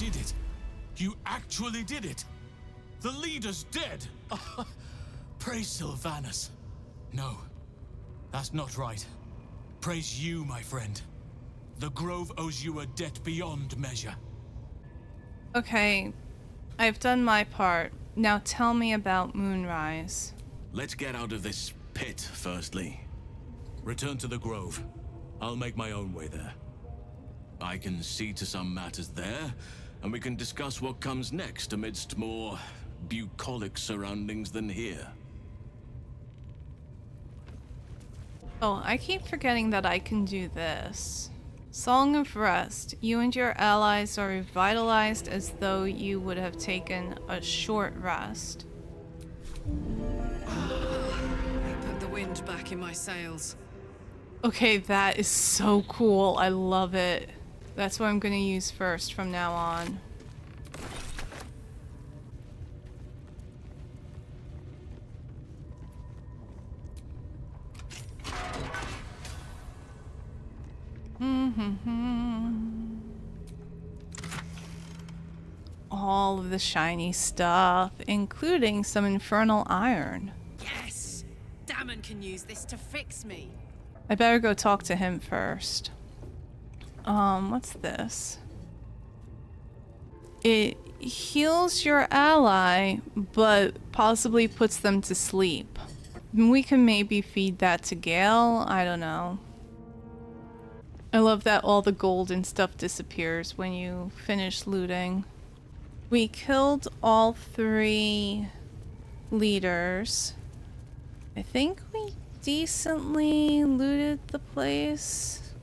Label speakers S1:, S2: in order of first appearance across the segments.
S1: did it. You actually did it. The leader's dead. Praise Sylvanus. No, that's not right. Praise you, my friend. The Grove owes you a debt beyond measure.
S2: Okay, I've done my part. Now tell me about Moonrise.
S1: Let's get out of this pit, firstly. Return to the Grove. I'll make my own way there. I can see to some matters there, and we can discuss what comes next amidst more bucolic surroundings than here.
S2: Oh, I keep forgetting that I can do this. Song of Rest. You and your allies are revitalized as though you would have taken a short rest.
S3: Put the wind back in my sails.
S2: Okay, that is so cool. I love it. That's what I'm gonna use first from now on. All of the shiny stuff, including some infernal iron.
S3: Yes! Damon can use this to fix me.
S2: I better go talk to him first. What's this? It heals your ally, but possibly puts them to sleep. We can maybe feed that to Gale. I don't know. I love that all the gold and stuff disappears when you finish looting. We killed all 3 leaders. I think we decently looted the place.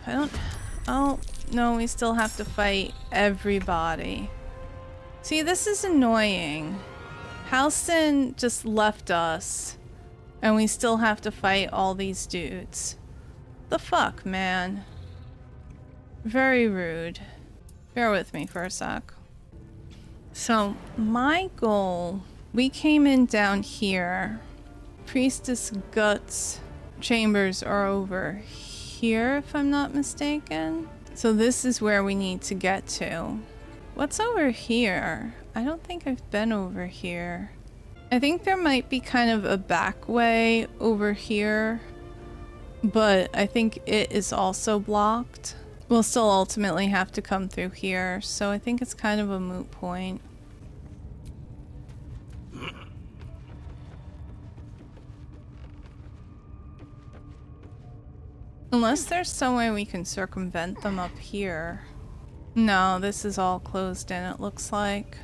S2: I don't... Oh, no, we still have to fight everybody. See, this is annoying. Halston just left us, and we still have to fight all these dudes. The fuck, man? Very rude. Bear with me for a sec. So, my goal... We came in down here. Priestess Guts chambers are over here, if I'm not mistaken. So this is where we need to get to. What's over here? I don't think I've been over here. I think there might be kind of a back way over here, but I think it is also blocked. We'll still ultimately have to come through here, so I think it's kind of a moot point. Unless there's some way we can circumvent them up here. No, this is all closed in, it looks like.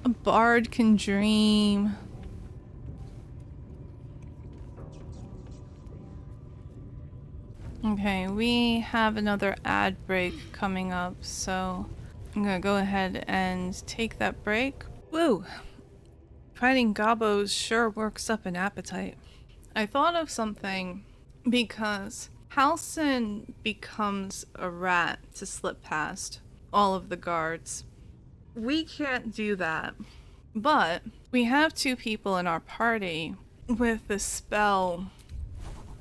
S2: A bard can dream. Okay, we have another ad break coming up, so I'm gonna go ahead and take that break. Woo! Fighting gobos sure works up an appetite. I thought of something because Halsin becomes a rat to slip past all of the guards. We can't do that, but we have 2 people in our party with the spell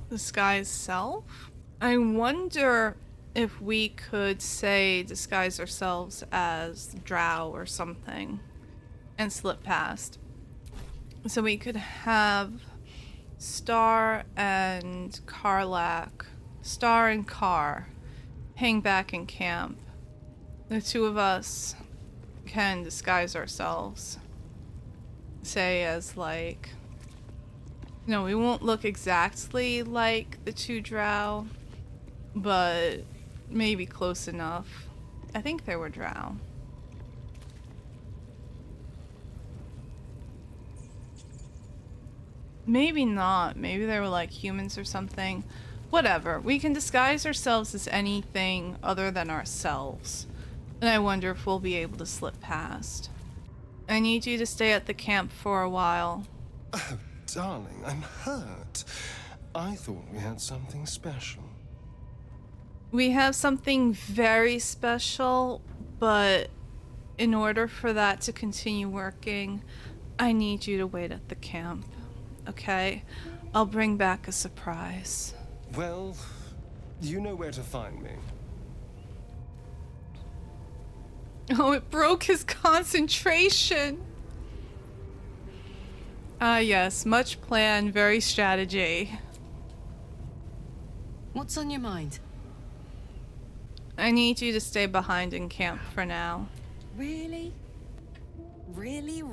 S2: Disguise Self. I wonder if we could, say, disguise ourselves as Drow or something and slip past. So we could have Star and Karlak, Star and Kar, hang back in camp. The 2 of us can disguise ourselves. Say as like... No, we won't look exactly like the 2 Drow, but maybe close enough. I think they were Drow. Maybe not. Maybe they were like humans or something. Whatever. We can disguise ourselves as anything other than ourselves. And I wonder if we'll be able to slip past. I need you to stay at the camp for a while.
S4: Oh, darling, I'm hurt. I thought we had something special.
S2: We have something very special, but in order for that to continue working, I need you to wait at the camp. Okay? I'll bring back a surprise.
S4: Well, you know where to find me.
S2: Oh, it broke his concentration. Ah, yes. Much plan, very strategy.
S3: What's on your mind?
S2: I need you to stay behind in camp for now.
S3: Really? Really?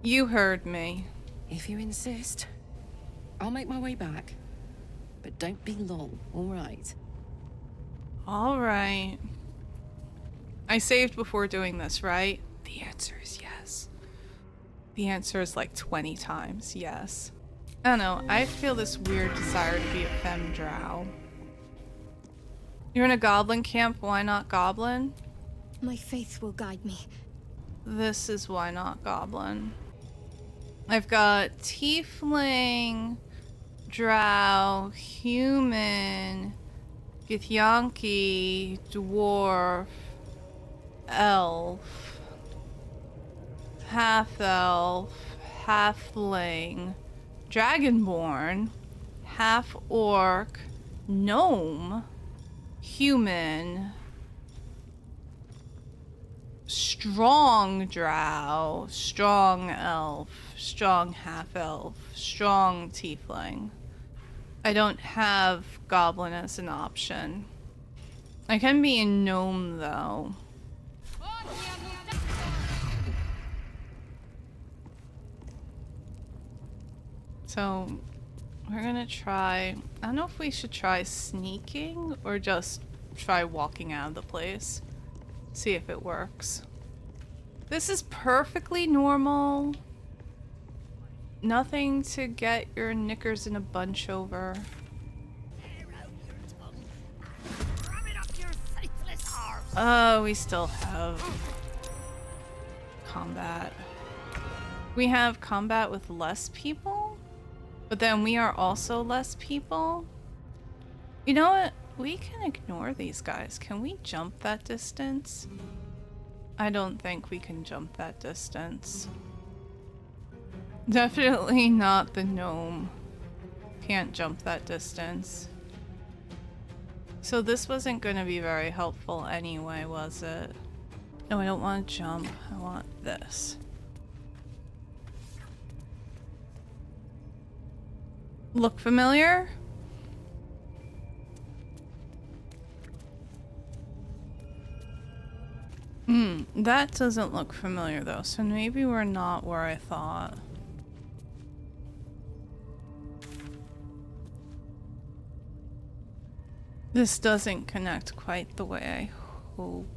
S2: You heard me.
S3: If you insist, I'll make my way back. But don't be long, all right?
S2: All right. I saved before doing this, right? The answer is yes. The answer is like 20 times yes. I don't know. I feel this weird desire to be a femme drow. You're in a goblin camp. Why not goblin?
S5: My faith will guide me.
S2: This is why not goblin. I've got tiefling, drow, human, Githyanki, dwarf, elf, half-elf, halfling, dragonborn, half-orc, gnome, human, strong drow, strong elf, strong half-elf, strong tiefling. I don't have goblin as an option. I can be a gnome though. So we're gonna try, I don't know if we should try sneaking or just try walking out of the place. See if it works. This is perfectly normal. Nothing to get your knickers in a bunch over. Oh, we still have combat. We have combat with less people, but then we are also less people. You know what? We can ignore these guys. Can we jump that distance? I don't think we can jump that distance. Definitely not the gnome. Can't jump that distance. So this wasn't going to be very helpful anyway, was it? No, I don't want to jump. I want this. Look familiar? That doesn't look familiar though, so maybe we're not where I thought. This doesn't connect quite the way I hope.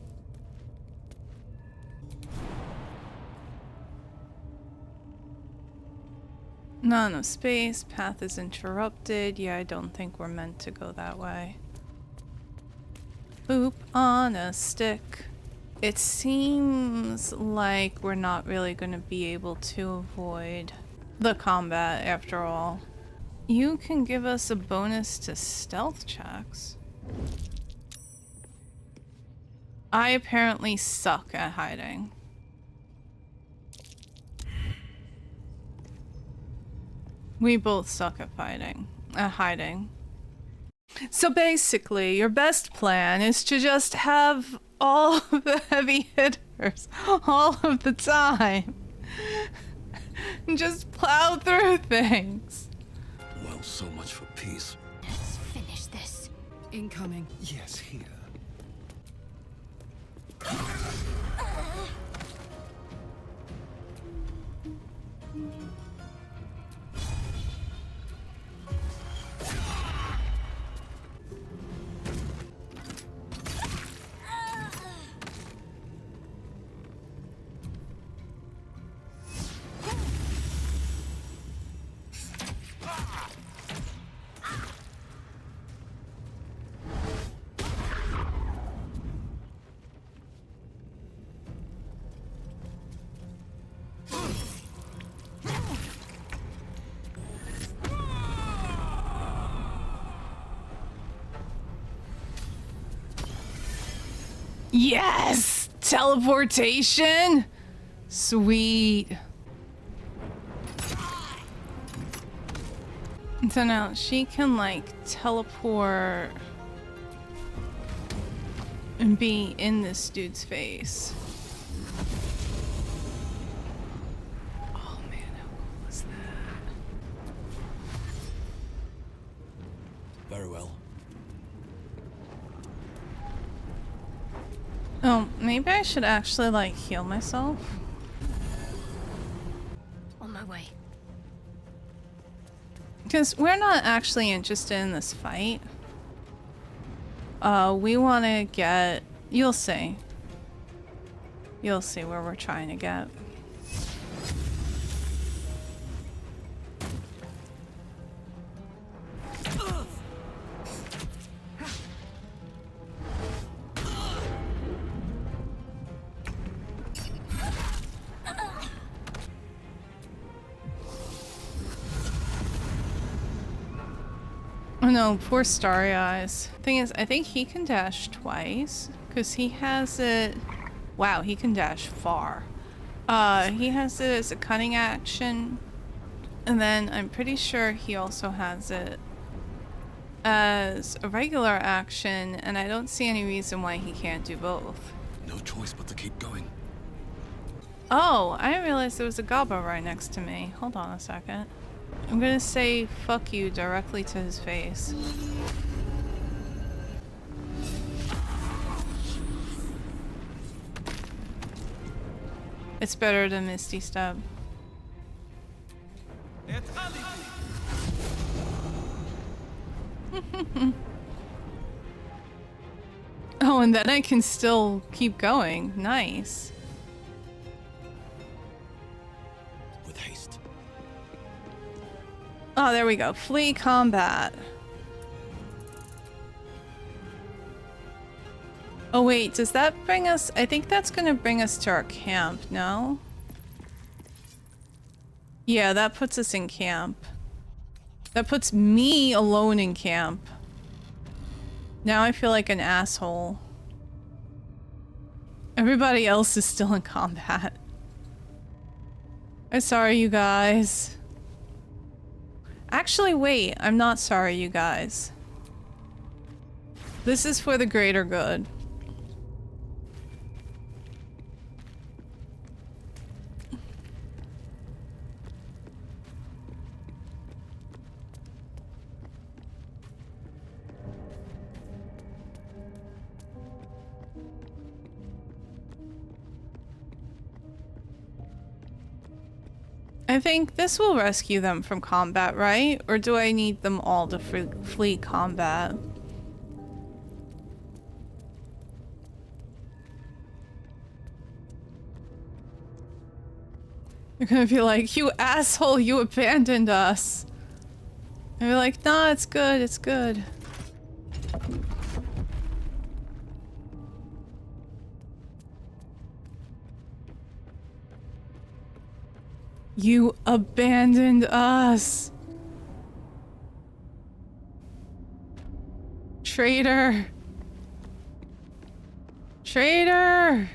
S2: Not enough space, path is interrupted. Yeah, I don't think we're meant to go that way. Poop on a stick. It seems like we're not really going to be able to avoid the combat after all. You can give us a bonus to stealth checks. I apparently suck at hiding. We both suck at hiding. So basically, your best plan is to just have all of the heavy hitters all of the time. And just plow through things.
S6: Well, so much for peace.
S5: Let's finish this.
S3: Incoming.
S4: Yes, here.
S2: Yes! Teleportation! Sweet. So now she can like teleport and be in this dude's face. Oh man, how cool is that?
S6: Very well.
S2: Oh, maybe I should actually like heal myself.
S5: On my way.
S2: Because we're not actually interested in this fight. We want to get... You'll see. You'll see where we're trying to get. Oh no, poor Starry Eyes. Thing is, I think he can dash twice, because he has it... Wow, he can dash far. He has it as a cunning action, and then I'm pretty sure he also has it as a regular action, and I don't see any reason why he can't do both.
S6: No choice but to keep going.
S2: Oh, I didn't realize there was a goblin right next to me. Hold on a second. I'm gonna say fuck you directly to his face. It's better than Misty Step. Oh, and then I can still keep going. Nice.
S6: With haste.
S2: Oh, there we go. Flee combat. Oh wait, does that bring us... I think that's gonna bring us to our camp, no? Yeah, that puts us in camp. That puts me alone in camp. Now I feel like an asshole. Everybody else is still in combat. I'm sorry, you guys. Actually, wait. I'm not sorry, you guys. This is for the greater good. I think this will rescue them from combat, right? Or do I need them all to flee combat? They're gonna be like, you asshole, you abandoned us. And we're like, nah, it's good, it's good. You abandoned us. Traitor. Traitor.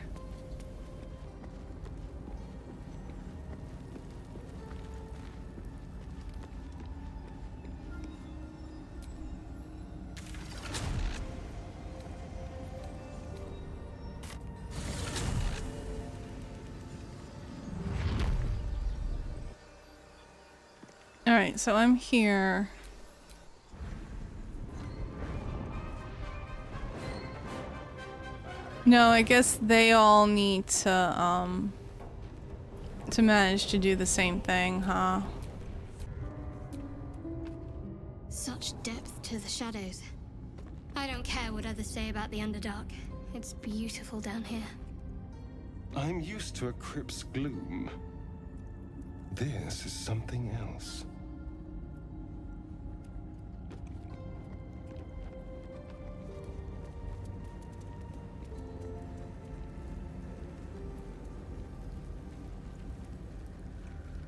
S2: Alright, so I'm here. No, I guess they all need to manage to do the same thing, huh?
S5: Such depth to the shadows. I don't care what others say about the Underdark. It's beautiful down here.
S4: I'm used to a crypt's gloom. This is something else.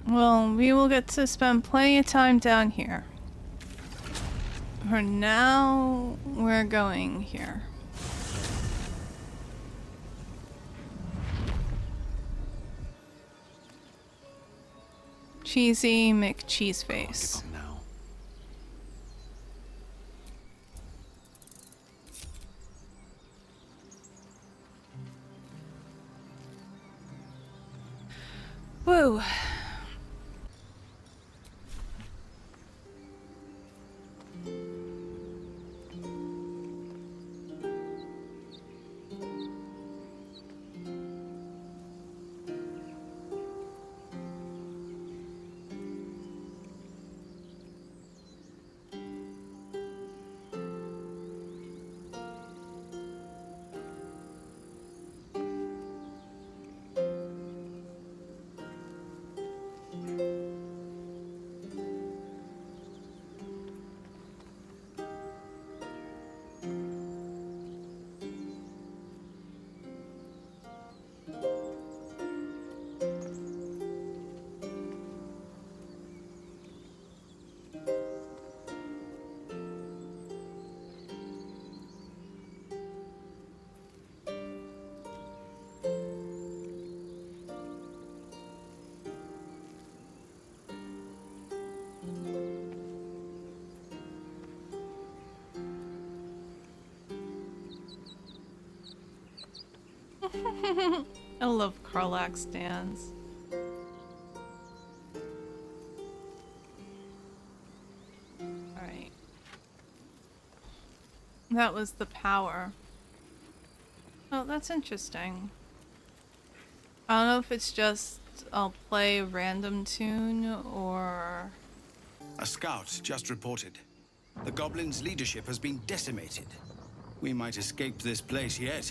S2: Well, we will get to spend plenty of time down here. For now, we're going here. Cheesy
S6: Give
S2: McCheeseface.
S6: up now.
S2: Woo. I love Karlach's dance. Alright. That was the power. Oh, that's interesting. I don't know if it's just I'll play a random tune or...
S7: A scout just reported. The goblins' leadership has been decimated. We might escape this place yet.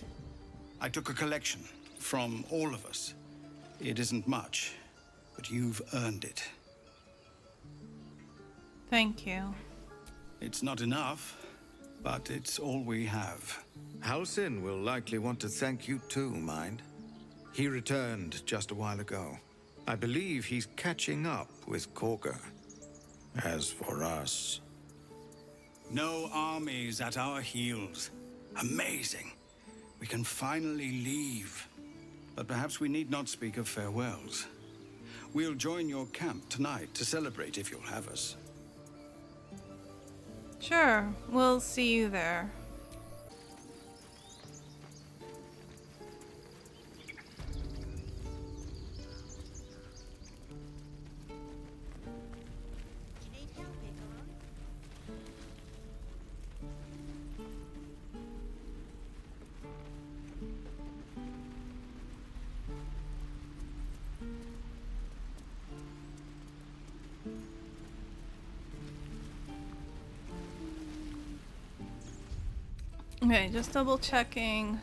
S7: I took a collection from all of us. It isn't much, but you've earned it.
S2: Thank you.
S7: It's not enough, but it's all we have.
S8: Halsin will likely want to thank you too, mind. He returned just a while ago. I believe he's catching up with Korga. As for us...
S7: No armies at our heels. Amazing. We can finally leave. But perhaps we need not speak of farewells. We'll join your camp tonight to celebrate if you'll have us.
S2: Sure, we'll see you there. Okay, just double checking.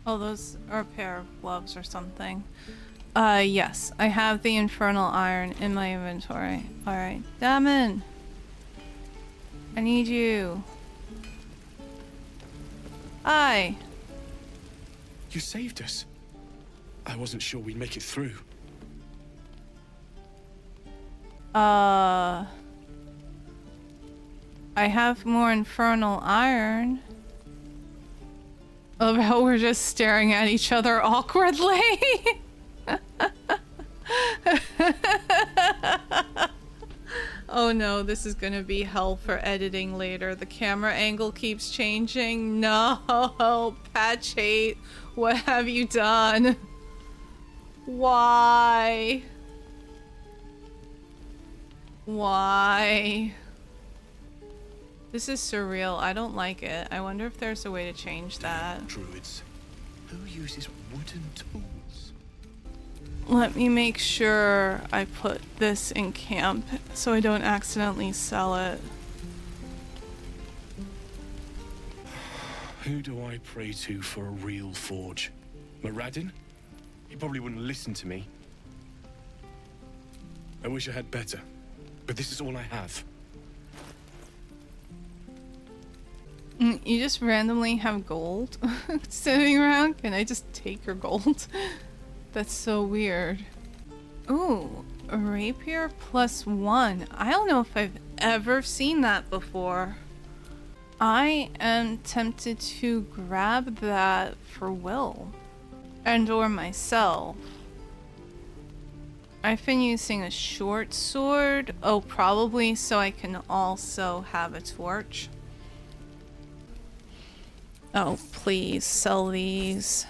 S2: Oh, those are a pair of gloves or something. Yes, I have the infernal iron in my inventory. Alright, Damon! I need you. Hi!
S9: You saved us. I wasn't sure we'd make it through.
S2: I have more infernal iron. I love how we're just staring at each other awkwardly. Oh no, this is gonna be hell for editing later. The camera angle keeps changing. No, patch hate. What have you done? Why? Why? This is surreal. I don't like it. I wonder if there's a way to change that.
S9: Druids. Who uses wooden tools?
S2: Let me make sure I put this in camp so I don't accidentally sell it.
S9: Who do I pray to for a real forge? Moradin? He probably wouldn't listen to me. I wish I had better, but this is all I have.
S2: You just randomly have gold sitting around? Can I just take your gold? That's so weird. Ooh, a rapier +1. I don't know if I've ever seen that before. I am tempted to grab that for Will. And or myself. I've been using a short sword. Oh, probably so I can also have a torch. Oh, please sell these.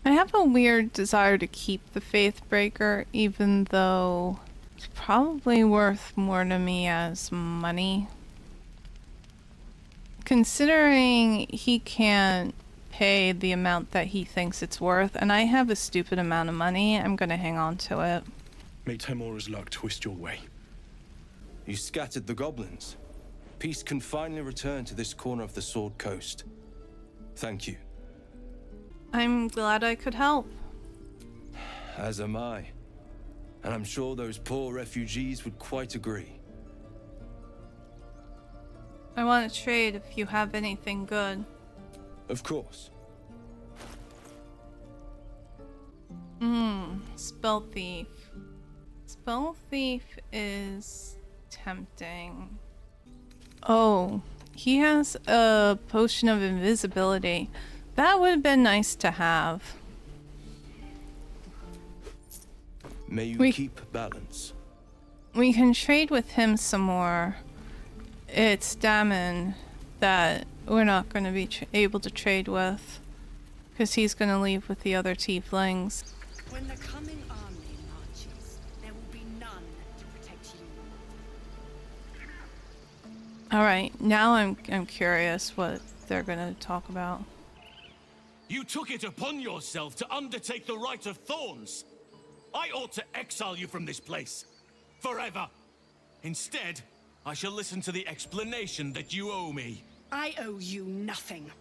S2: I have a weird desire to keep the Faithbreaker, even though it's probably worth more to me as money. Considering he can't pay the amount that he thinks it's worth, and I have a stupid amount of money, I'm gonna hang on to it.
S9: May Temora's luck twist your way.
S10: You scattered the goblins. Peace can finally return to this corner of the Sword Coast. Thank you.
S2: I'm glad I could help.
S10: As am I. And I'm sure those poor refugees would quite agree.
S2: I want to trade if you have anything good.
S10: Of course.
S2: Spell Thief. Spell Thief is tempting. Oh, he has a potion of invisibility. That would have been nice to have.
S10: May you keep balance.
S2: We can trade with him some more. It's Damon that we're not going to be able to trade with, because he's going to leave with the other tieflings.
S11: When the coming army marches, there will be none to protect you.
S2: Alright, now I'm curious what they're going to talk about.
S1: You took it upon yourself to undertake the Rite of Thorns. I ought to exile you from this place. Forever. Instead, I shall listen to the explanation that you owe me.
S11: I owe you nothing.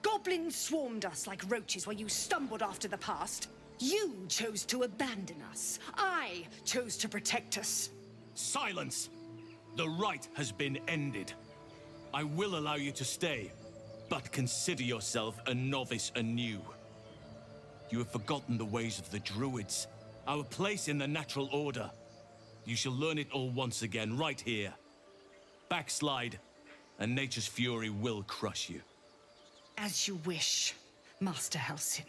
S11: Goblins swarmed us like roaches while you stumbled after the past. You chose to abandon us. I chose to protect us.
S1: Silence! The rite has been ended. I will allow you to stay, but consider yourself a novice anew. You have forgotten the ways of the druids, our place in the natural order. You shall learn it all once again, right here. Backslide, and nature's fury will crush you.
S11: As you wish, Master Halsin.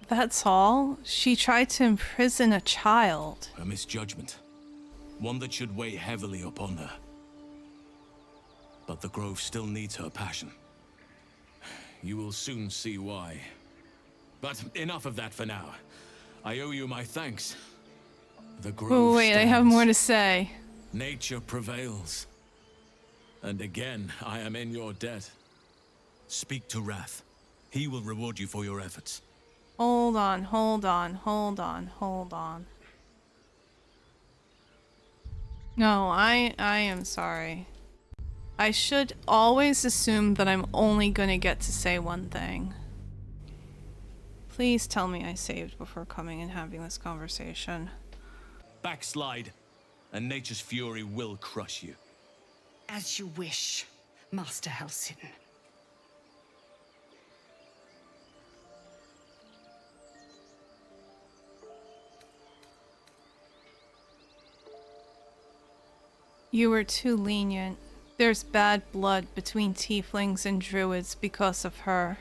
S2: That's all? She tried to imprison a child.
S1: A misjudgment. One that should weigh heavily upon her. But the Grove still needs her passion. You will soon see why. But enough of that for now. I owe you my thanks. The Grove
S2: Oh wait, I have
S1: stands.
S2: more to say.
S1: Nature prevails. And again, I am in your debt. Speak to Wrath. He will reward you for your efforts.
S2: Hold on, hold on, hold on, hold on. No, I am sorry. I should always assume that I'm only gonna get to say one thing. Please tell me I saved before coming and having this conversation.
S1: Backslide, and nature's fury will crush you.
S11: As you wish, Master Halsin.
S2: You were too lenient. There's bad blood between tieflings and druids because of her.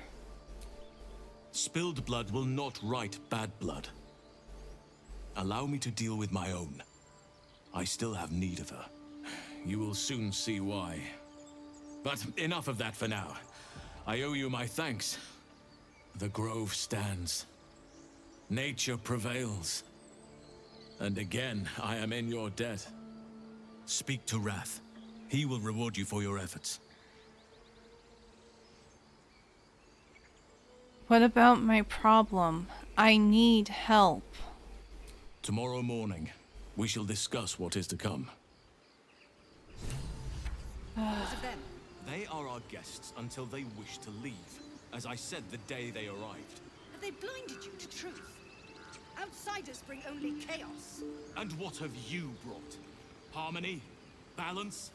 S1: Spilled blood will not right bad blood. Allow me to deal with my own. I still have need of her. You will soon see why. But enough of that for now. I owe you my thanks. The Grove stands. Nature prevails. And again, I am in your debt. Speak to Wrath. He will reward you for your efforts.
S2: What about my problem? I need help.
S1: Tomorrow morning, we shall discuss what is to come. They are our guests until they wish to leave, as I said the day they arrived.
S11: Have they blinded you to truth? Outsiders bring only chaos.
S1: And what have you brought? Harmony? Balance?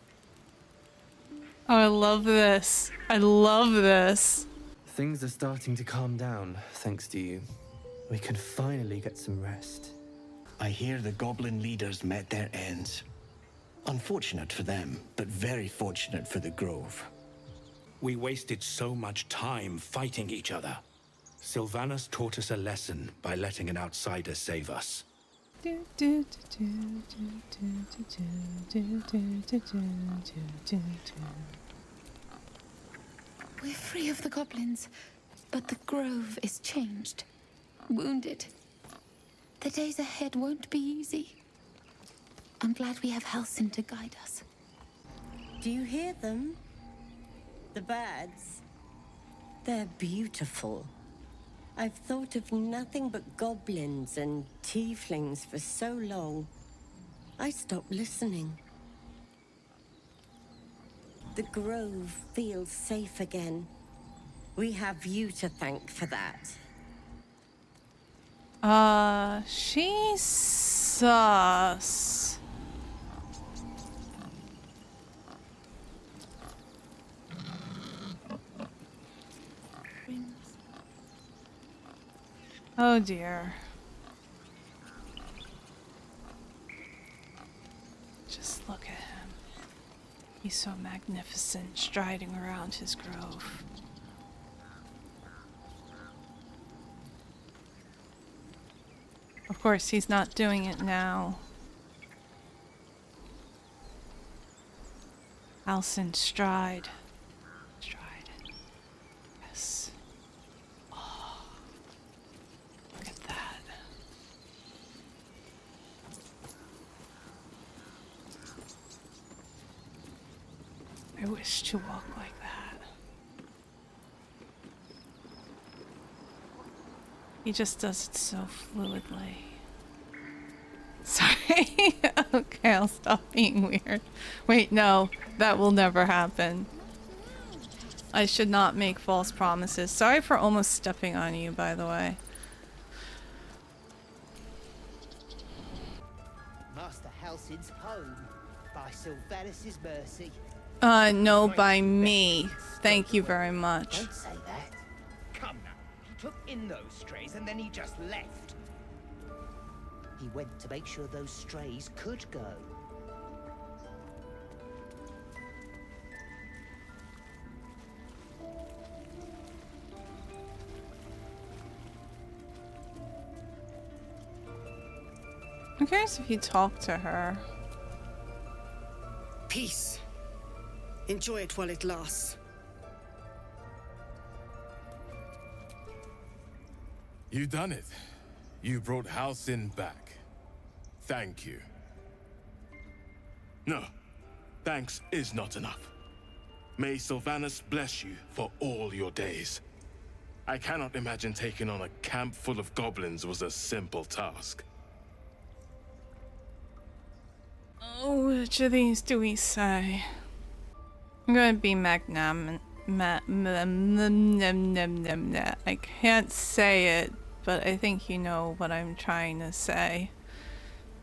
S2: Oh, I love this. I love this.
S12: Things are starting to calm down, thanks to you. We can finally get some rest. I hear the goblin leaders met their ends. Unfortunate for them, but very fortunate for the Grove.
S13: We wasted so much time fighting each other. Sylvanas taught us a lesson by letting an outsider save us.
S14: We're free of the goblins, but the Grove is changed. Wounded. The days ahead won't be easy. I'm glad we have Halsin to guide us.
S15: Do you hear them? The birds? They're beautiful. I've thought of nothing but goblins and tieflings for so long. I stopped listening. The Grove feels safe again. We have you to thank for that.
S2: She's sus. Oh dear. Just look at him. He's so magnificent, striding around his grove. Of course, he's not doing it now. Halsin, stride. Stride. Yes. Oh. Look at that. I wish to walk like that. He just does it so fluidly. Sorry. Okay, I'll stop being weird. Wait, no, that will never happen. I should not make false promises. Sorry for almost stepping on you, by the way.
S16: Master Halsin's home, by Sylvanas' mercy.
S2: No, by me. Thank you very much.
S16: Don't say that. Come now. He took in those strays and then he just left. He went to make sure those strays could go.
S2: I'm curious if you talk to her.
S11: Peace. Enjoy it while it lasts.
S9: You done it. You brought Halsin back. Thank you. No, thanks is not enough. May Sylvanas bless you for all your days. I cannot imagine taking on a camp full of goblins was a simple task.
S2: Oh, which of these do we say? I'm gonna be magnanimous. I can't say it, but I think you know what I'm trying to say.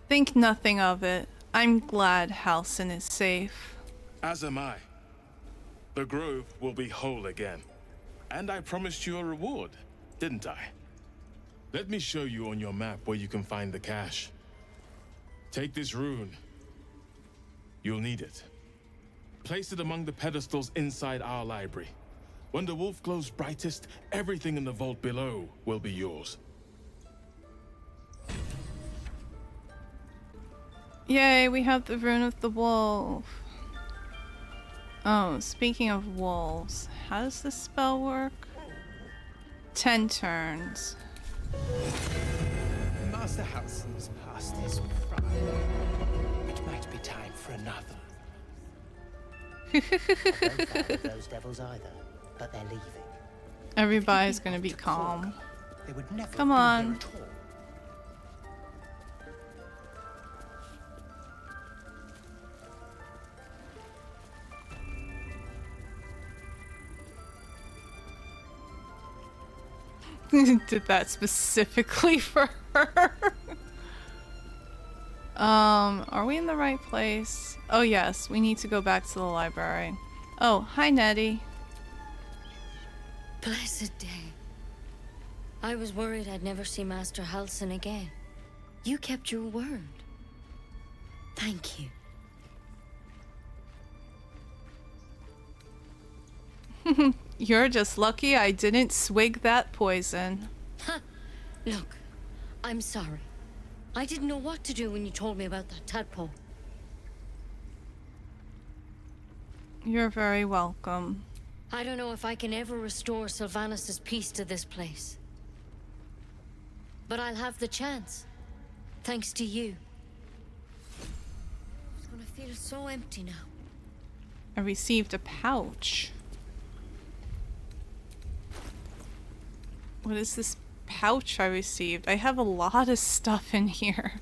S2: Think nothing of it. I'm glad Halsin is safe.
S9: As am I. The grove will be whole again. And I promised you a reward, didn't I? Let me show you on your map where you can find the cache. Take this rune. You'll need it. Place it among the pedestals inside our library. When the wolf glows brightest, everything in the vault below will be yours.
S2: Yay, we have the rune of the wolf. Oh, speaking of wolves, how does this spell work? 10 turns.
S16: Master Halsin's past his prime. It might be time for another. Don't fight those devils either, but they're leaving.
S2: Everybody's gonna be calm.
S16: They would never
S2: Come
S16: be
S2: on.
S16: here at all.
S2: Did that specifically for her. Are we in the right place? Oh yes, we need to go back to the library. Oh, hi Nettie.
S17: Blessed day. I was worried I'd never see Master Halsin again.
S3: You kept your word. Thank you.
S2: You're just lucky I didn't swig that poison.
S3: Ha! Look, I'm sorry. I didn't know what to do when you told me about that tadpole.
S2: You're very welcome.
S3: I don't know if I can ever restore Sylvanus' peace to this place. But I'll have the chance. Thanks to you. It's gonna feel so empty now.
S2: I received a pouch. What is this pouch I received? I have a lot of stuff in here.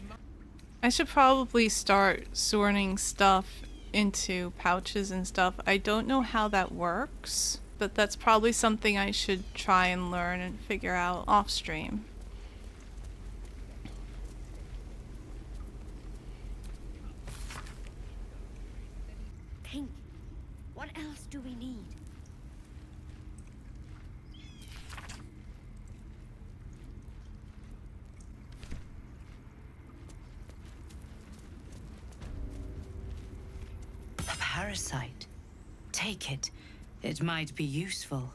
S2: I should probably start sorting stuff into pouches and stuff. I don't know how that works, but that's probably something I should try and learn and figure out off stream.
S3: Think. What else do we need?
S11: A parasite. Take it. It might be useful.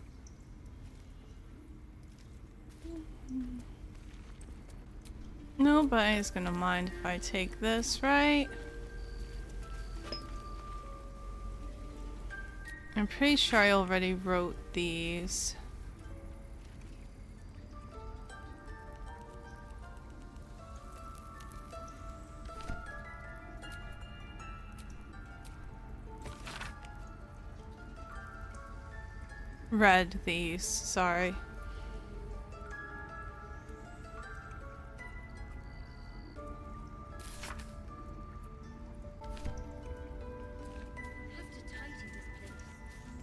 S2: Nobody's gonna mind if I take this, right? I'm pretty sure I already wrote these. Read these, sorry.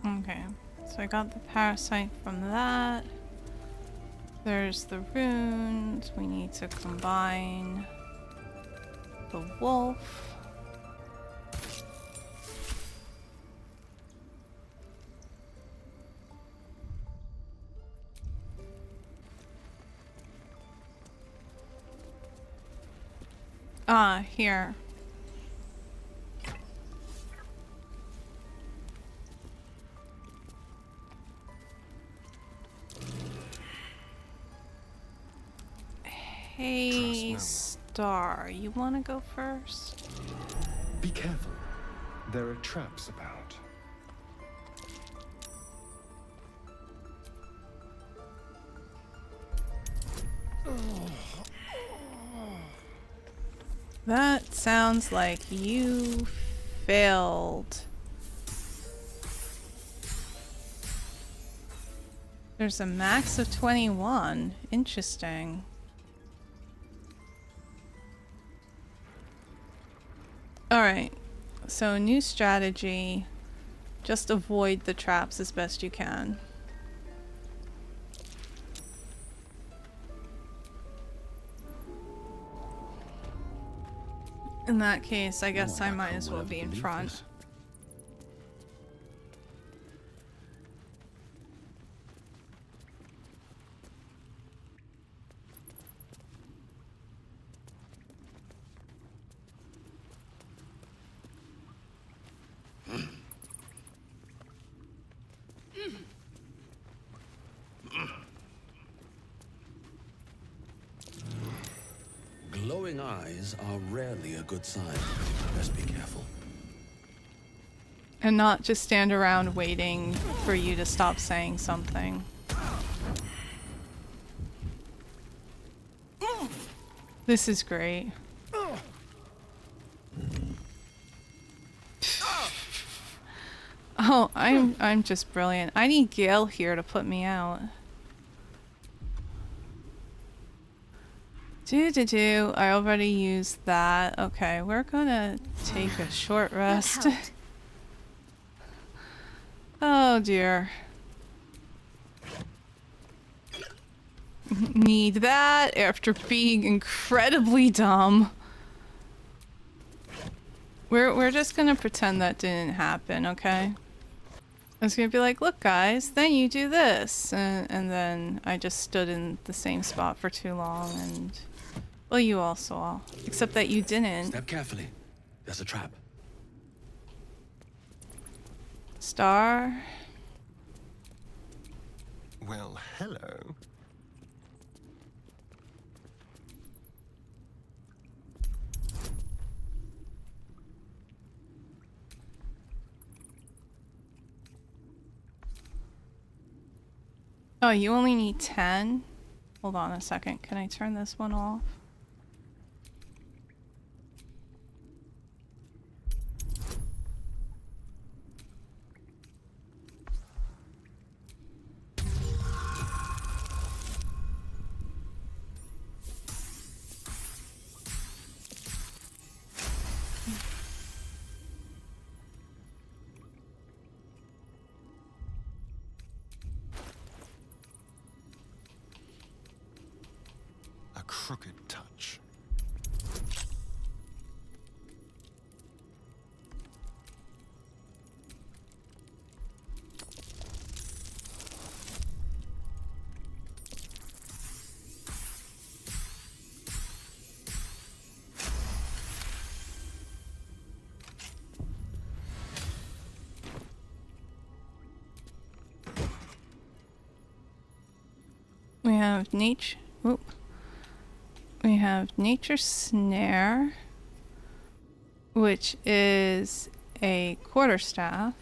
S2: Okay, so I got the parasite from that. There's the runes. We need to combine the wolf. Ah, here. Hey, Star, you want to go first?
S4: Be careful. There are traps about.
S2: That sounds like you failed. There's a max of 21. Interesting. Alright, so new strategy. Just avoid the traps as best you can. In that case, I guess I might as well be in front.
S6: Glowing eyes are rarely a good sign. Best be careful.
S2: And not just stand around waiting for you to stop saying something. This is great. Oh, I'm just brilliant. I need Gale here to put me out. I already used that. Okay, we're gonna take a short rest. Oh dear. Need that after being incredibly dumb. We're just gonna pretend that didn't happen, okay? I was gonna be like, look guys, then you do this. And then I just stood in the same spot for too long and Well, you all saw. Except that you didn't.
S6: Step carefully. There's a trap.
S2: Star.
S4: Well, hello.
S2: Oh, you only need 10? Hold on a second. Can I turn this one off?
S4: A crooked touch.
S2: We have nature. Oop. We have nature snare, which is a quarterstaff.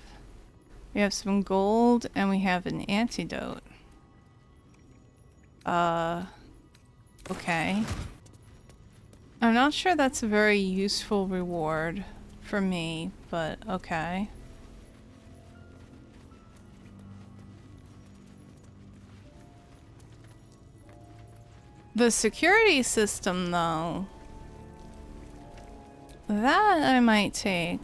S2: We have some gold, and we have an antidote. Okay. I'm not sure that's a very useful reward for me, but okay. The security system, though, that I might take.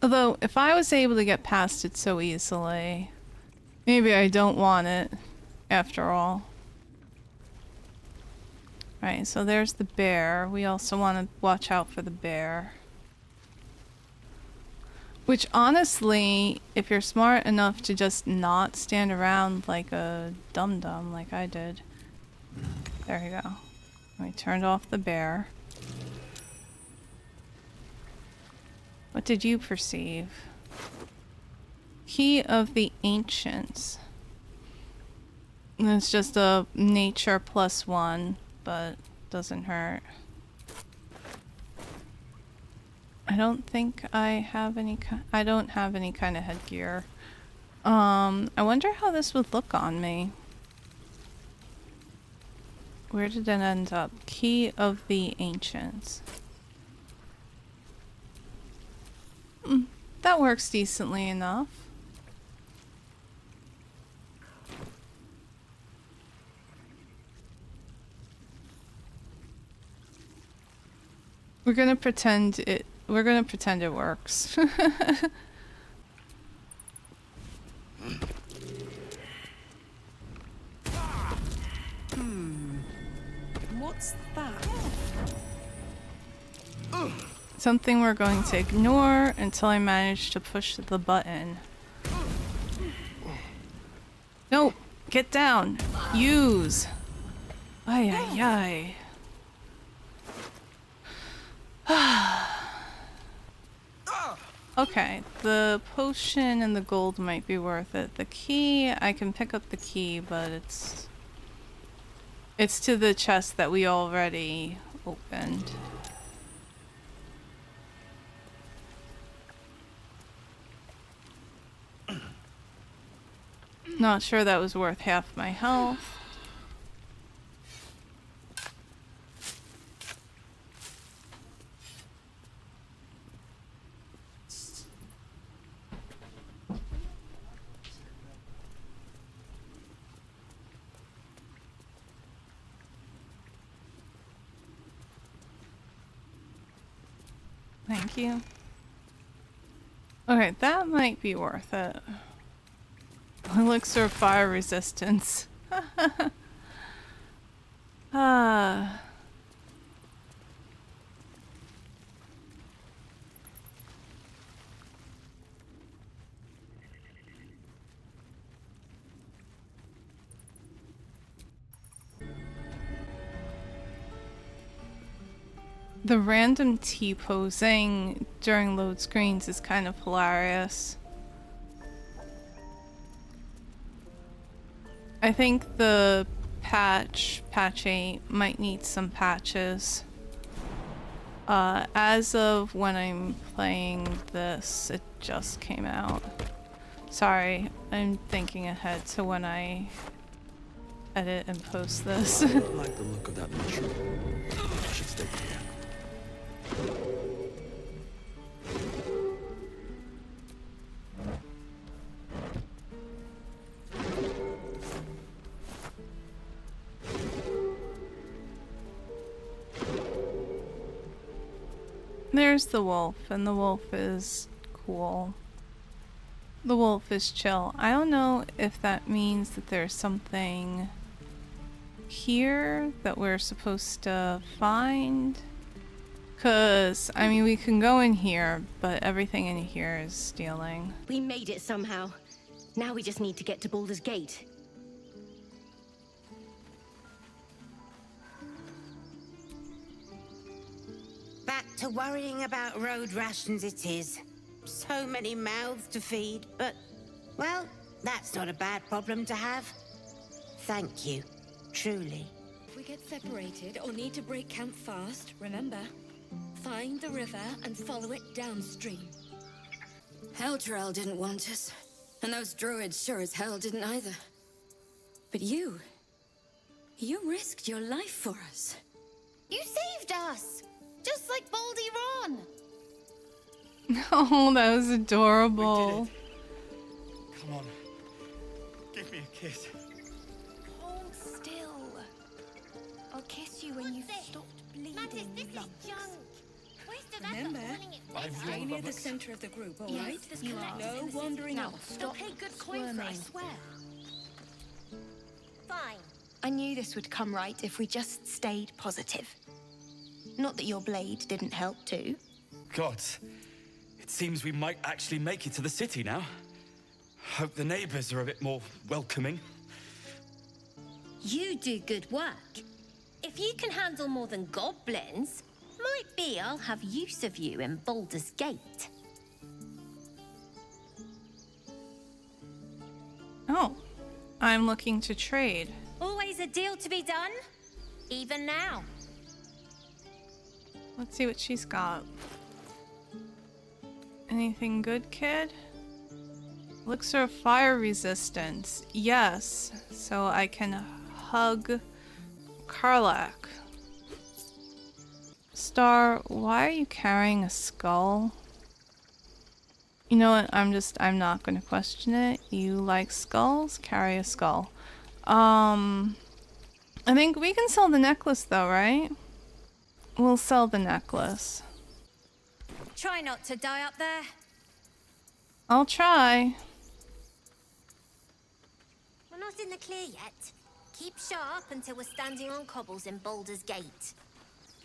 S2: Although, if I was able to get past it so easily, maybe I don't want it, after all. Right, so there's the bear. We also want to watch out for the bear. Which, honestly, if you're smart enough to just not stand around like a dum-dum like I did. There you go. We turned off the bear. What did you perceive? Key of the Ancients. It's just a nature +1, but doesn't hurt. I don't think I have any I don't have any kind of headgear. I wonder how this would look on me. Where did it end up? Key of the Ancients. That works decently enough. We're gonna pretend it works.
S11: What's that?
S2: Something we're going to ignore until I manage to push the button. No! Get down! Use! Ay ay ay. Okay, the potion and the gold might be worth it. The key, I can pick up the key, but it's to the chest that we already opened. Not sure that was worth half my health. Thank you. Okay, that might be worth it. Elixir of fire resistance. Ah. The random T-posing during load screens is kind of hilarious. I think the patch 8 might need some patches. As of when I'm playing this, it just came out. Sorry, I'm thinking ahead to when I edit and post this.
S6: I don't like the look of that mushroom. I should stay clear.
S2: There's the wolf, and the wolf is cool. The wolf is chill. I don't know if that means that there's something here that we're supposed to find. Cause, I mean, we can go in here, but everything in here is stealing.
S17: We made it somehow. Now we just need to get to Baldur's Gate.
S18: Back to worrying about road rations it is. So many mouths to feed, but, well, that's not a bad problem to have. Thank you, truly.
S3: If we get separated or need to break camp fast, remember, find the river and follow it downstream.
S19: Heldrael didn't want us, and those druids sure as hell didn't either. But you risked your life for us.
S17: You saved us! Just like Baldy Ron!
S2: Oh, that was adorable.
S20: Come on. Give me a kiss.
S17: Hold still. I'll kiss you when you've stopped bleeding.
S3: Mantis, this is junk. Waste of effort running it.
S19: Stay near the center of the group, all right?
S17: Yes, you are.
S19: No wandering
S17: Now,
S19: off.
S17: stop
S3: They'll pay good coin for it, I swear. Fine.
S19: I knew this would come right if we just stayed positive. Not that your blade didn't help too.
S20: Gods, it seems we might actually make it to the city now. Hope the neighbors are a bit more welcoming.
S17: You do good work. If you can handle more than goblins, might be I'll have use of you in Baldur's Gate.
S2: Oh, I'm looking to trade.
S17: Always a deal to be done, even now.
S2: Let's see what she's got. Anything good, kid? Elixir of fire resistance. Yes, so I can hug Karlach. Star, why are you carrying a skull? You know what? I'm not going to question it. You like skulls? Carry a skull. I think we can sell the necklace though, right? We'll sell the necklace.
S17: Try not to die up there.
S2: I'll try.
S17: We're not in the clear yet. Keep sharp until we're standing on cobbles in Baldur's Gate.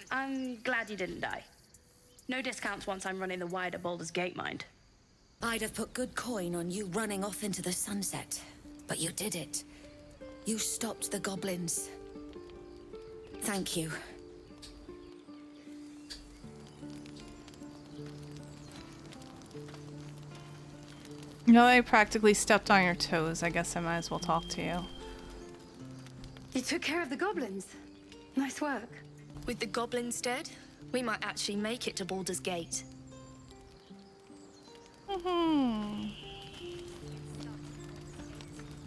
S21: I'm glad you didn't die. No discounts once I'm running the wider Baldur's Gate, mind.
S22: I'd have put good coin on you running off into the sunset, but you did it. You stopped the goblins. Thank you.
S2: You know, I practically stepped on your toes. I guess I might as well talk to you.
S19: You took care of the goblins. Nice work.
S23: With the goblins dead, we might actually make it to Baldur's Gate.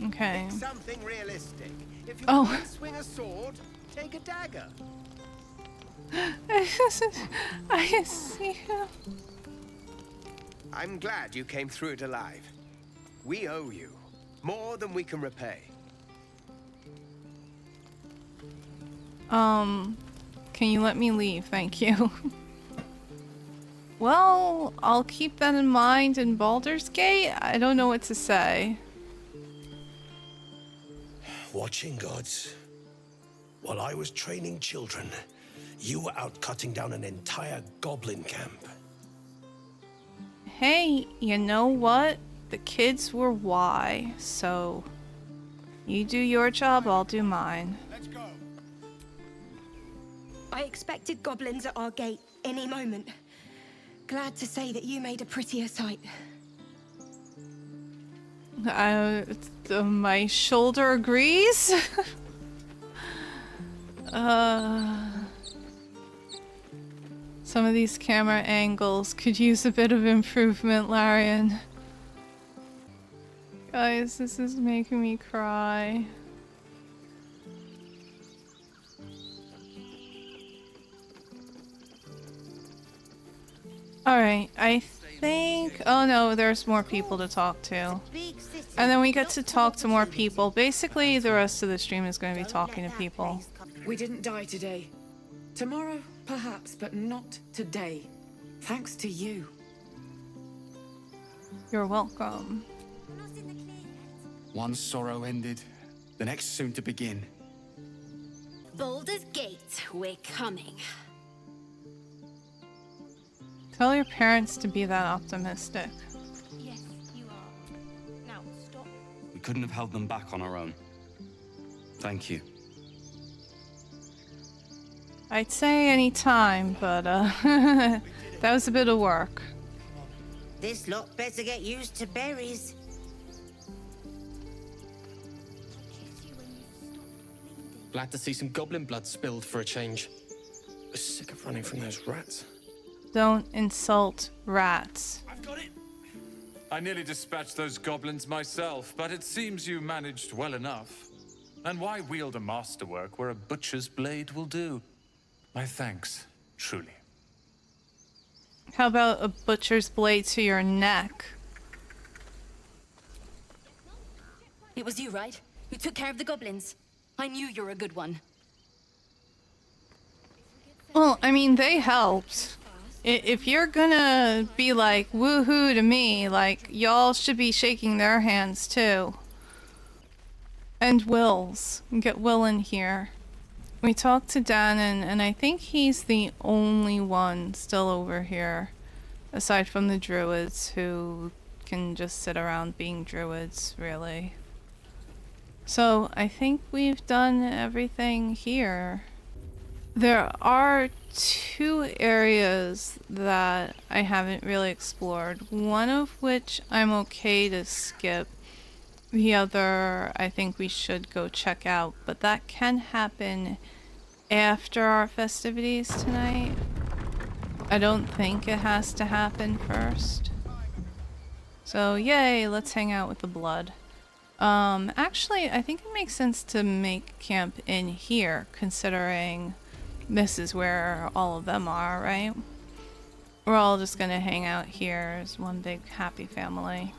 S2: Okay.
S16: Pick something realistic. If you
S2: Oh.
S16: can't swing a sword, take a dagger.
S2: I see you.
S16: I'm glad you came through it alive. We owe you more than we can repay.
S2: Can you let me leave? Thank you. Well, I'll keep that in mind in Baldur's Gate. I don't know what to say.
S5: watching gods. While I was training children, you were out cutting down an entire goblin camp.
S2: Hey, you know what? The kids were why, so you do your job, I'll do mine.
S7: I expected goblins at our gate any moment. Glad to say that you made a prettier sight.
S2: My shoulder agrees. Some of these camera angles could use a bit of improvement, Larian. Guys, this is making me cry. Alright, I think... Oh no, there's more people to talk to. And then we get to talk to more people. Basically, the rest of the stream is going to be talking to people.
S8: We didn't die today. Tomorrow, perhaps, but not today. Thanks to you.
S2: You're welcome.
S24: One sorrow ended, the next soon to begin.
S17: Baldur's Gate, we're coming.
S2: Tell your parents to be that optimistic.
S17: Yes, you are. Now, stop.
S20: We couldn't have held them back on our own. Thank you.
S2: I'd say any time, but that was a bit of work.
S18: This lot better get used to berries.
S10: Glad to see some goblin blood spilled for a change. I'm sick of running from those rats.
S2: Don't insult rats.
S25: I nearly dispatched those goblins myself, but it seems you managed well enough. And why wield a masterwork where a butcher's blade will do? My thanks, truly.
S2: How about a butcher's blade to your neck?
S22: It was you, right? Who took care of the goblins? I knew you were a good one.
S2: Well, I mean, they helped. If you're gonna be like, woohoo to me, like, y'all should be shaking their hands too. And Will's. Get Will in here. We talked to Danon, and I think he's the only one still over here, aside from the druids, who can just sit around being druids, really. So, I think we've done everything here. There are 2 areas that I haven't really explored, one of which I'm okay to skip. The other I think we should go check out, but that can happen after our festivities tonight. I don't think it has to happen first. So yay, let's hang out with the blood. Actually, I think it makes sense to make camp in here, considering this is where all of them are, right? We're all just gonna hang out here as one big happy family.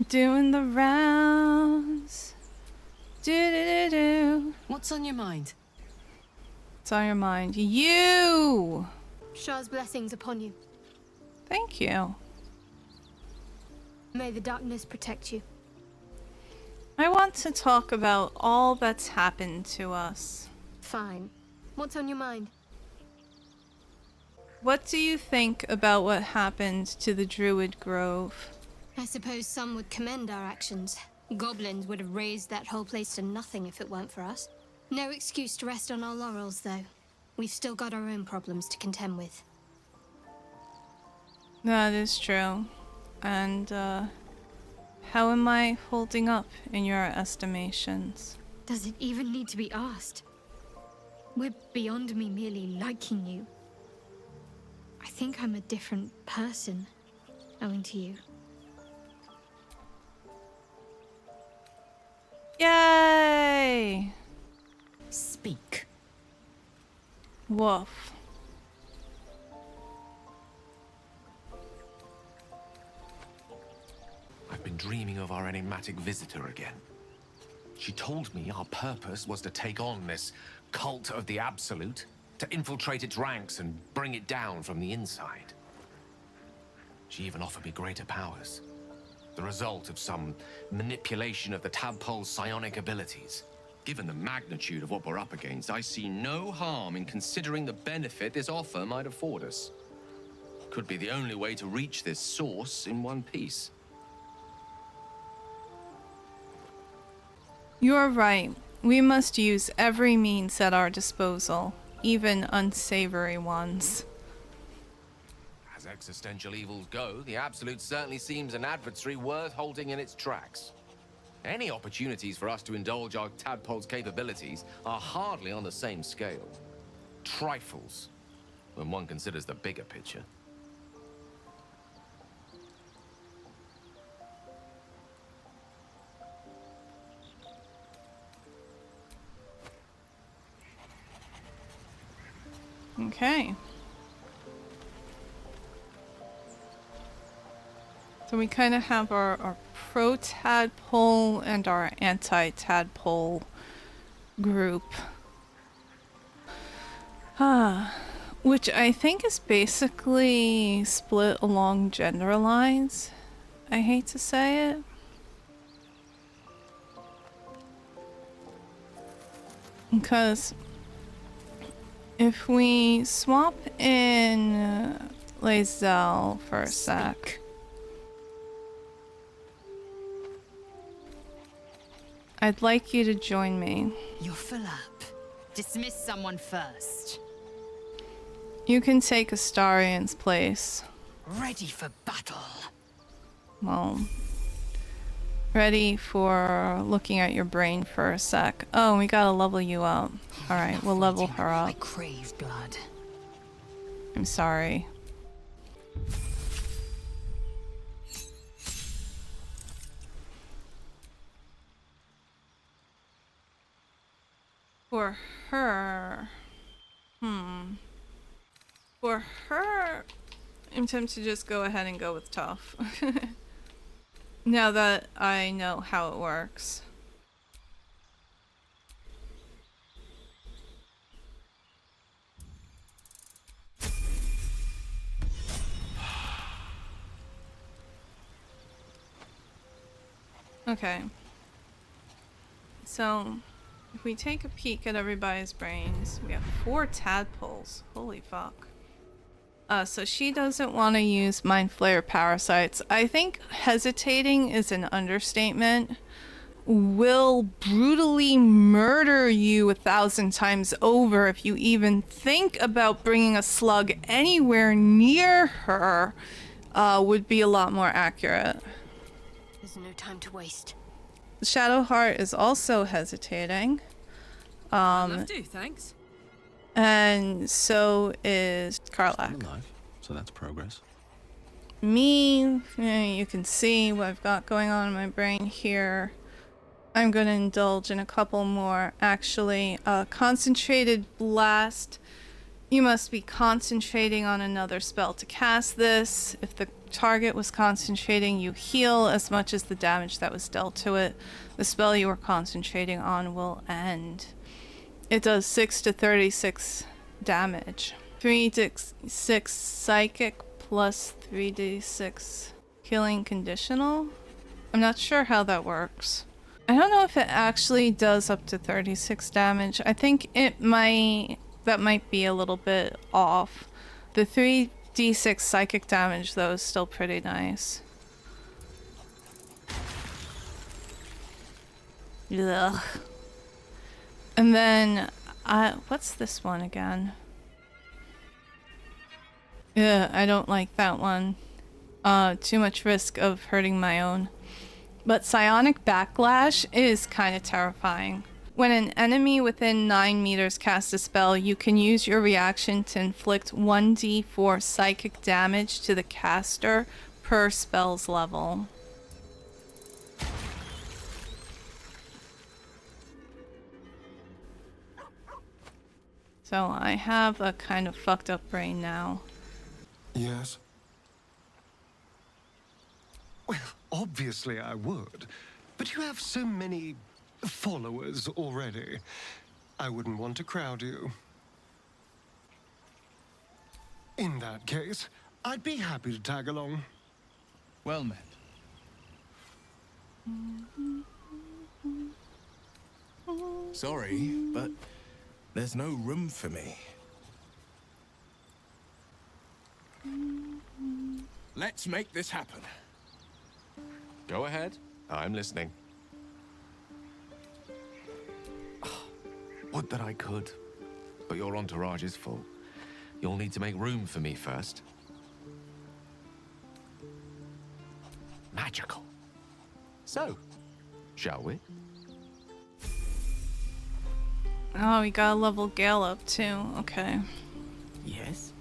S2: Doing the rounds. Do-do-do-do.
S22: What's on your mind?
S2: What's on your mind? You!
S26: Shah's blessings upon you.
S2: Thank you.
S26: May the darkness protect you.
S2: I want to talk about all that's happened to us.
S26: Fine. What's on your mind?
S2: What do you think about what happened to the Druid Grove?
S26: I suppose some would commend our actions. Goblins would have razed that whole place to nothing if it weren't for us. No excuse to rest on our laurels, though. We've still got our own problems to contend with.
S2: That is true. And, how am I holding up in your estimations?
S26: Does it even need to be asked? We're beyond me merely liking you. I think I'm a different person, owing to you.
S2: Yay!
S22: Speak.
S2: Woof.
S1: been dreaming of our enigmatic visitor again. She told me our purpose was to take on this cult of the Absolute, to infiltrate its ranks and bring it down from the inside. She even offered me greater powers, the result of some manipulation of the tadpole's psionic abilities. Given the magnitude of what we're up against, I see no harm in considering the benefit this offer might afford us. Could be the only way to reach this source in one piece.
S2: You're right. We must use every means at our disposal, even unsavory ones.
S1: As existential evils go, the Absolute certainly seems an adversary worth halting in its tracks. Any opportunities for us to indulge our tadpole's capabilities are hardly on the same scale. Trifles, when one considers the bigger picture.
S2: Okay. So we kind of have our pro-tadpole and our anti-tadpole group. Which I think is basically split along gender lines. I hate to say it. Because if we swap in Lae'zel for a sec. I'd like you to join me.
S9: You're full up. Dismiss someone first.
S2: You can take Astarian's place.
S9: Ready for battle.
S2: Well, ready for looking at your brain for a sec. Oh, we gotta level you up. Alright, we'll level her up.
S9: I crave blood.
S2: I'm sorry. For her... For her... I'm tempted to just go ahead and go with tough. Now that I know how it works. Okay. So, if we take a peek at everybody's brains, we have 4 tadpoles. Holy fuck. So she doesn't want to use Mind Flayer parasites. I think hesitating is an understatement. Will brutally murder you 1,000 times over if you even think about bringing a slug anywhere near her, would be a lot more accurate.
S26: There's no time to waste.
S2: Shadowheart is also hesitating.
S12: Love to, thanks.
S2: And so is Karlach.
S6: Alive, so that's progress.
S2: Me, you can see what I've got going on in my brain here. I'm going to indulge in a couple more, actually. Concentrated Blast. You must be concentrating on another spell to cast this. If the target was concentrating, you heal as much as the damage that was dealt to it. The spell you were concentrating on will end. It does 6 to 36 damage. 3d6 psychic plus 3d6 healing conditional. I'm not sure how that works. I don't know if it actually does up to 36 damage. I think that might be a little bit off. The 3d6 psychic damage though is still pretty nice. Ugh. And then, what's this one again? Yeah, I don't like that one. Too much risk of hurting my own. But psionic backlash is kind of terrifying. When an enemy within 9 meters casts a spell, you can use your reaction to inflict 1d4 psychic damage to the caster per spell's level. So I have a kind of fucked up brain now.
S4: Yes? Well, Obviously I would, but you have so many followers already. I wouldn't want to crowd you. In that case, I'd be happy to tag along.
S24: Well met.
S3: Sorry, but there's no room for me. Let's make this happen.
S1: Go ahead. I'm listening. Would that I could. But your entourage is full. You'll need to make room for me first. Magical. So, shall we?
S2: Oh, we gotta level Gale up too. Okay.
S3: Yes.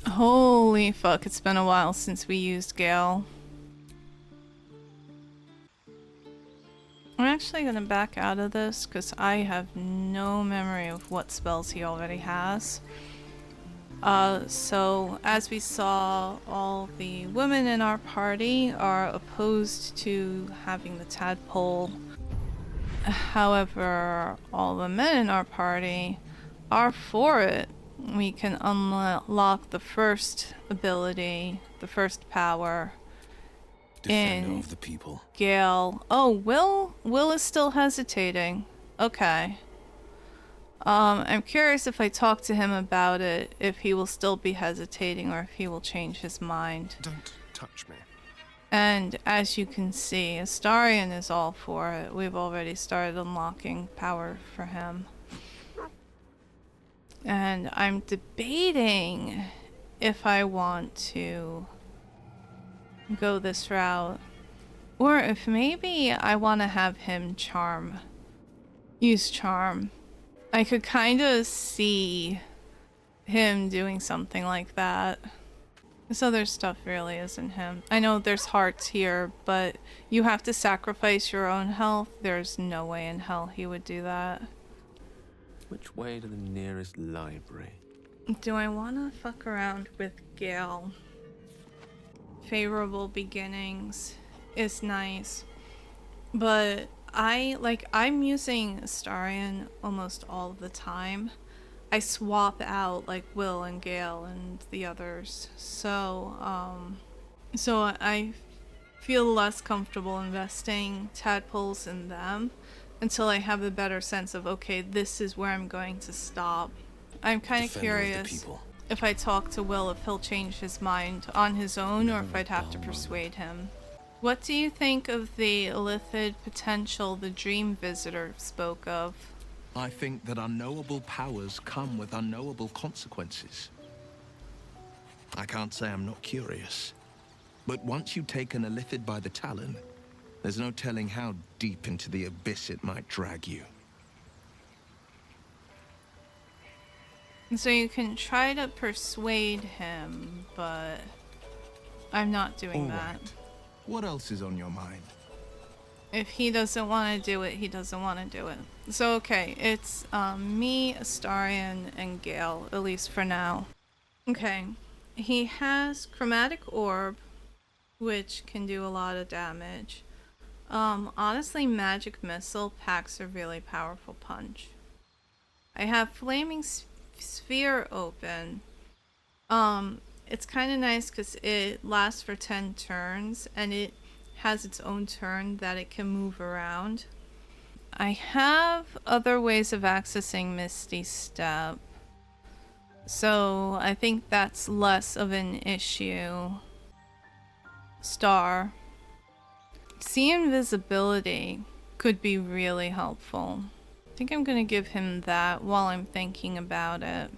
S2: Holy fuck, it's been a while since we used Gale. I'm actually gonna back out of this because I have no memory of what spells he already has. So as we saw, all the women in our party are opposed to having the tadpole. However, all the men in our party are for it. We can unlock the first ability, the first power.
S3: Defender of the people.
S2: Gale. Oh, Will is still hesitating. Okay. I'm curious if I talk to him about it, if he will still be hesitating or if he will change his mind.
S4: Don't touch me.
S2: And as you can see, Astarion is all for it. We've already started unlocking power for him. And I'm debating if I want to go this route, or if maybe I want to have him use charm. I could kind of see him doing something like that. This other stuff really isn't him. I know there's hearts here, but you have to sacrifice your own health. There's no way in hell he would do that.
S1: Which way to the nearest library?
S2: Do I want to fuck around with Gale? Favorable beginnings is nice, but I'm using Astarion almost all of the time. I swap out like Will and Gale and the others, so I feel less comfortable investing tadpoles in them until I have a better sense of, okay, this is where I'm going to stop. I'm kind of curious if I talk to Will if he'll change his mind on his own or if I'd have to persuade him. What do you think of the illithid potential the Dream Visitor spoke of?
S3: I think that unknowable powers come with unknowable consequences. I can't say I'm not curious, but once you take an illithid by the talon, there's no telling how deep into the abyss it might drag you.
S2: And so you can try to persuade him, but I'm not doing that.
S3: Right. What else is on your mind?
S2: If he doesn't want to do it, he doesn't want to do it. So okay, it's me, Astarion, and Gale, at least for now. Okay, he has Chromatic Orb, which can do a lot of damage. Honestly, Magic Missile packs a really powerful punch. I have Flaming Sphere open. It's kind of nice because it lasts for 10 turns and it has its own turn that it can move around. I have other ways of accessing Misty Step, so I think that's less of an issue. Star. See Invisibility could be really helpful. I think I'm gonna give him that while I'm thinking about it.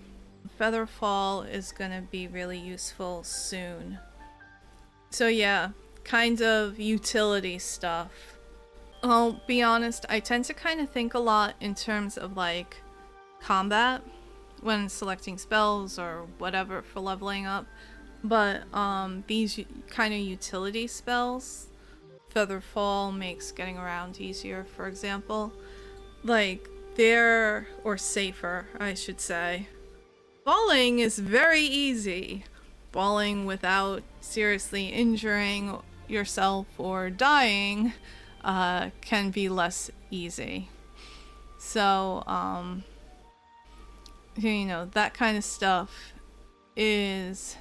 S2: Featherfall is gonna be really useful soon. So yeah, kind of utility stuff. I'll be honest, I tend to kind of think a lot in terms of like combat when selecting spells or whatever for leveling up. But these kind of utility spells, Featherfall makes getting around easier, for example. Like, there, or safer, I should say. Falling is very easy. Falling without seriously injuring yourself or dying can be less easy. So, you know, that kind of stuff is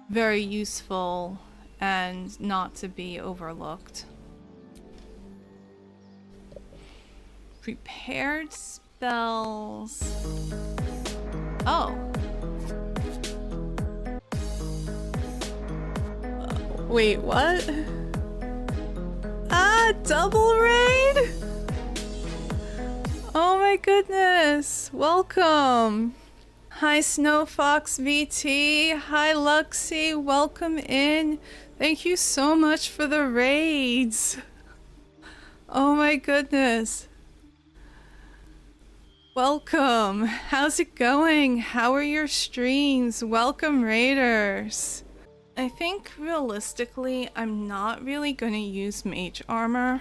S2: very useful and not to be overlooked. Prepared spells. Oh. Wait, what? Ah, double raid? Oh my goodness. Welcome. Hi Snowfox VT. Hi Luxie. Welcome in. Thank you so much for the raids. Oh my goodness. Welcome. How's it going? How are your streams? Welcome, raiders. I think realistically, I'm not really going to use mage armor.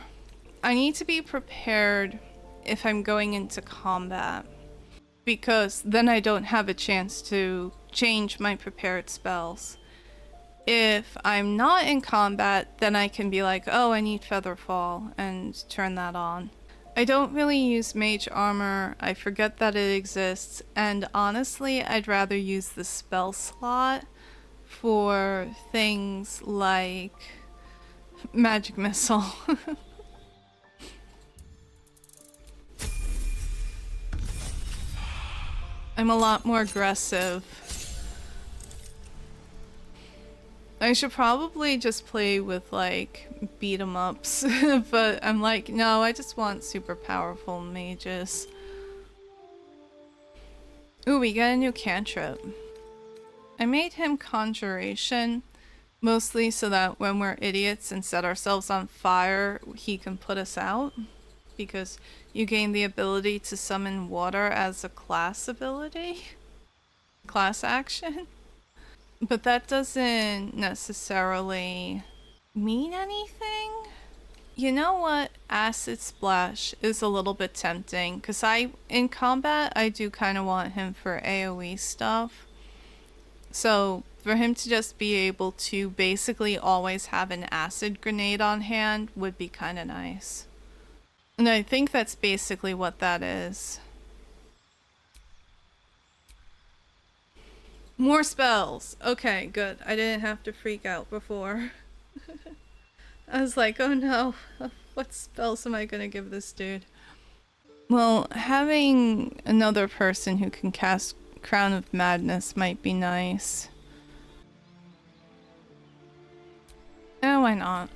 S2: I need to be prepared if I'm going into combat, because then I don't have a chance to change my prepared spells. If I'm not in combat, then I can be like, oh, I need Featherfall, and turn that on. I don't really use mage armor, I forget that it exists, and honestly, I'd rather use the spell slot for things like magic missile. I'm a lot more aggressive. I should probably just play with like beat 'em ups, but I'm like, no, I just want super powerful mages. Ooh, we got a new cantrip. I made him Conjuration, mostly so that when we're idiots and set ourselves on fire, he can put us out. Because you gain the ability to summon water as a class ability. Class action. But that doesn't necessarily mean anything. You know what? Acid Splash is a little bit tempting. Because in combat, I do kind of want him for AoE stuff. So for him to just be able to basically always have an acid grenade on hand would be kind of nice. And I think that's basically what that is. More spells! Okay, good. I didn't have to freak out before. I was like, oh no, what spells am I gonna give this dude? Well, having another person who can cast Crown of Madness might be nice. Oh, why not?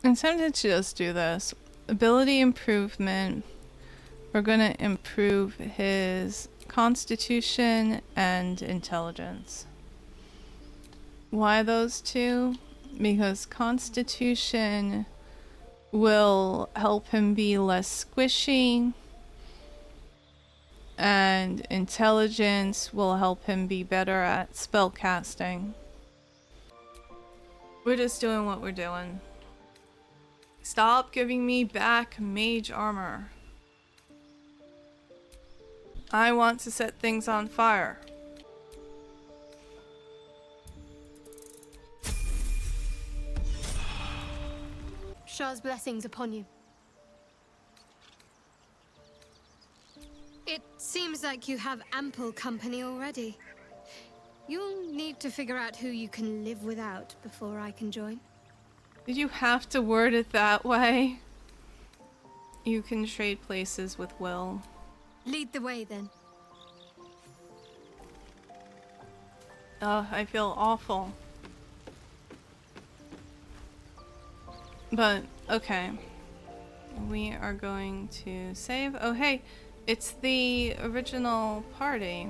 S2: I'm tempted to just do this. Ability improvement. We're gonna improve his constitution and intelligence. Why those two? Because constitution will help him be less squishy, and intelligence will help him be better at spell casting. We're just doing what we're doing. Stop giving me back mage armor. I want to set things on fire.
S26: Shah's blessings upon you. It seems like you have ample company already. You'll need to figure out who you can live without before I can join.
S2: Did you have to word it that way? You can trade places with Will.
S26: Lead the way, then.
S2: I feel awful. But, okay. We are going to save. Oh, hey, it's the original party.